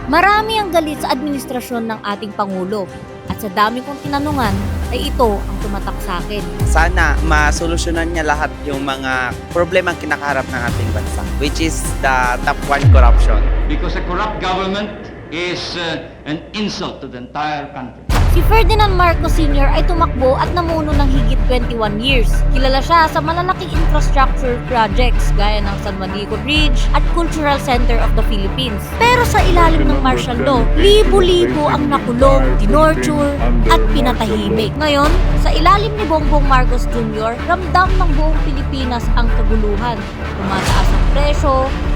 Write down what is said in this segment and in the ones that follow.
Marami ang galit sa administrasyon ng ating Pangulo at sa dami kong tinanungan ay ito ang tumatak sa akin. Sana masolusyonan niya lahat yung mga problema kinakaharap ng ating bansa, which is the top one, corruption. Because a corrupt government is an insult to the entire country. Si Ferdinand Marcos Sr. ay tumakbo at namuno ng higit 21 years. Kilala siya sa malalaking infrastructure projects gaya ng San Juanico Bridge at Cultural Center of the Philippines. Pero sa ilalim ng martial law, libo-libo ang nakulong, tinorture at pinatahimik. Ngayon, sa ilalim ni Bongbong Marcos Jr., ramdam ng buong Pilipinas ang kaguluhan. Tumataas ang presyo,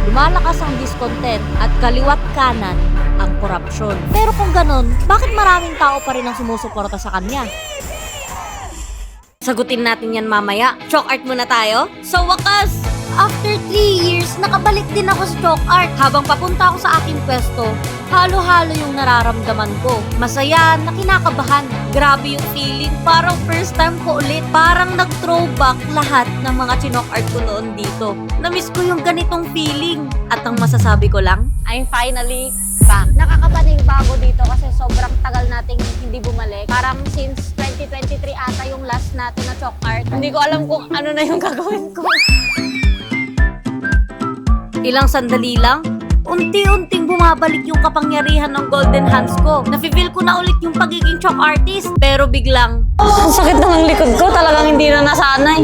lumalakas ang discontent at kaliwat kanan ang korupsyon. Pero kung ganun, bakit maraming tao pa rin ang sumusuporta sa kanya? Sagutin natin yan mamaya. Chalk art muna tayo. Sa wakas, after 3 years, nakabalik din ako sa chalk art. Habang papunta ako sa aking pwesto, halo-halo yung nararamdaman ko. Masaya, na kinakabahan. Grabe yung feeling. Parang first time ko ulit. Parang nag-throwback lahat ng mga chinok art ko noon dito. Namiss ko yung ganitong feeling. At ang masasabi ko lang, I'm finally back. Nakakabanig-bago dito kasi sobrang tagal nating hindi bumalik. Parang since 2023 ata yung last natin na chalk art. Hindi ko alam kung ano na yung gagawin ko. Ilang sandali lang, unti-unting bumabalik yung kapangyarihan ng golden hands ko. Nafe-feel ko na ulit yung pagiging chalk artist. Pero biglang, ang sakit na ng likod ko. Talagang hindi na nasanay.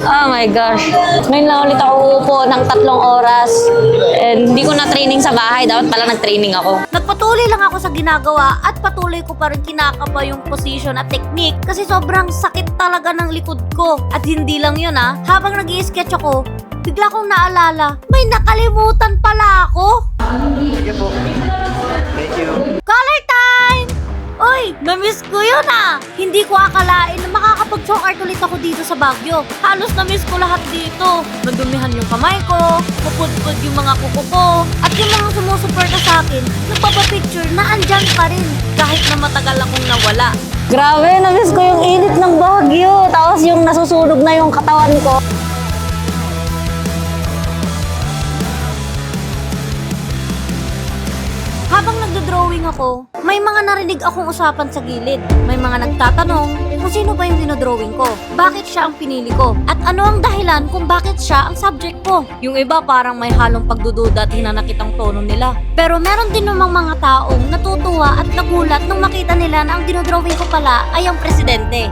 Oh my gosh. Ngayon lang ulit ako uupo ng 3 oras. And hindi ko na training sa bahay. Dapat pala nag-training ako. Nagpatuloy lang ako sa ginagawa at patuloy ko pa rin kinakapa yung position at technique kasi sobrang sakit talaga ng likod ko. At hindi lang yun habang nag-i-sketch ako, bigla kong naalala, may nakalimutan pala ako. Sige po. Thank you. Color time! Uy, na-miss ko yun Hindi ko akalain na makakapag-chalk art ulit ako dito sa Baguio. Halos na-miss ko lahat dito. Nadumihan yung kamay ko, pupudpud yung mga kuko ko, at yung mga sumusuporta sa akin, nagpapapicture na andyan pa rin kahit na matagal akong nawala. Grabe, na-miss ko yung init ng Baguio. Tapos yung nasusunog na yung katawan ko. Habang nagdo-drawing ako, may mga narinig akong usapan sa gilid. May mga nagtatanong kung sino ba yung dinodrawing ko, bakit siya ang pinili ko, at ano ang dahilan kung bakit siya ang subject ko. Yung iba parang may halong pagdududa at hinanakit ang tono nila. Pero meron din namang mga taong natutuwa at nagulat nung makita nila na ang dinodrawing ko pala ay ang presidente.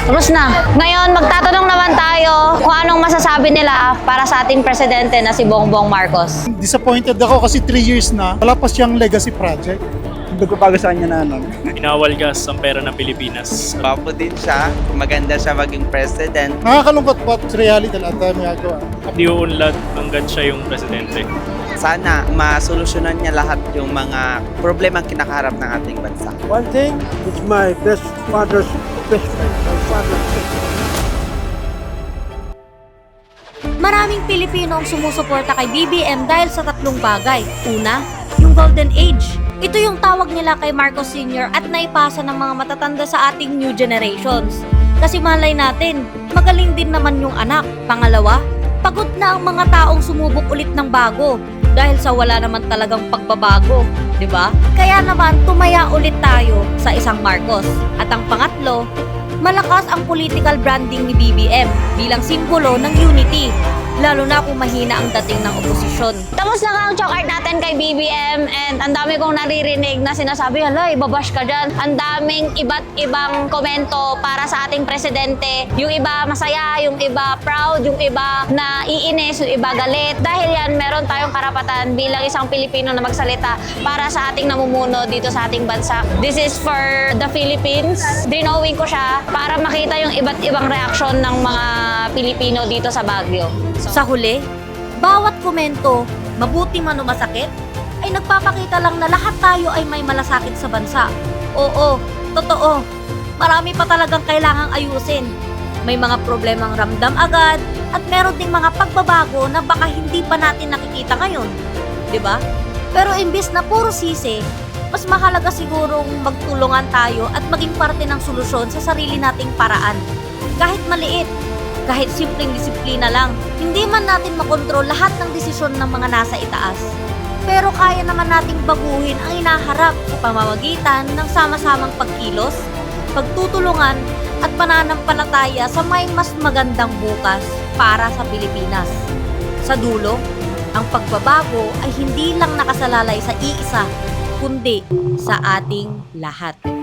Tapos na. Ngayon, magtatanong naman tayo kung anong masasabi nila para sa ating presidente na si Bongbong Marcos. Disappointed ako kasi 3 years na, wala pa siyang legacy project. Nagpapago sa kanya na Pinawalgas ang pera ng Pilipinas. Papo din siya, maganda siya maging president. Nakakalungkot po at reality lahat tayo magagawa. Di uunlad hanggat siya yung presidente. Sana masolusyonan niya lahat yung mga problema kinakaharap ng ating bansa. One thing is my best father's best friend. My father's best friend. Maraming Pilipino ang sumusuporta kay BBM dahil sa 3 bagay. Una, yung Golden Age. Ito yung tawag nila kay Marcos Sr. at naipasa ng mga matatanda sa ating new generations. Kasi malay natin, magaling din naman yung anak. Pangalawa, pagod na ang mga taong sumubok ulit ng bago dahil sa wala naman talagang pagbabago, 'di ba? Kaya naman tumaya ulit tayo sa isang Marcos. At ang pangatlo, malakas ang political branding ni BBM bilang simbolo ng unity, lalo na kung mahina ang dating ng oposisyon. Tapos na ang chalk art natin kay BBM and ang dami kong naririnig na sinasabi, hala, ibabash ka dyan. Ang daming iba't ibang komento para sa ating presidente. Yung iba masaya, yung iba proud, yung iba naiinis, yung iba galit. Dahil yan, meron tayong karapatan bilang isang Pilipino na magsalita para sa ating namumuno dito sa ating bansa. This is for the Philippines. Drinowing ko siya para makita yung iba't ibang reaksyon ng mga Pilipino dito sa Baguio. Sa huli, bawat komento, mabuti man o masakit, ay nagpapakita lang na lahat tayo ay may malasakit sa bansa. Oo, totoo. Marami pa talagang kailangang ayusin. May mga problemang ramdam agad at meron ding mga pagbabago na baka hindi pa natin nakikita ngayon. 'Di ba? Pero imbis na puro sisi, Mas mahalaga sigurong magtulungan tayo at maging parte ng solusyon sa sarili nating paraan. Kahit maliit, kahit simpleng disiplina lang, hindi man natin makontrol lahat ng desisyon ng mga nasa itaas. Pero kaya naman nating baguhin ang inaharap sa pamamagitan ng sama-samang pagkilos, pagtutulungan at pananampalataya sa may mas magandang bukas para sa Pilipinas. Sa dulo, ang pagbabago ay hindi lang nakasalalay sa iisa, kundi sa ating lahat.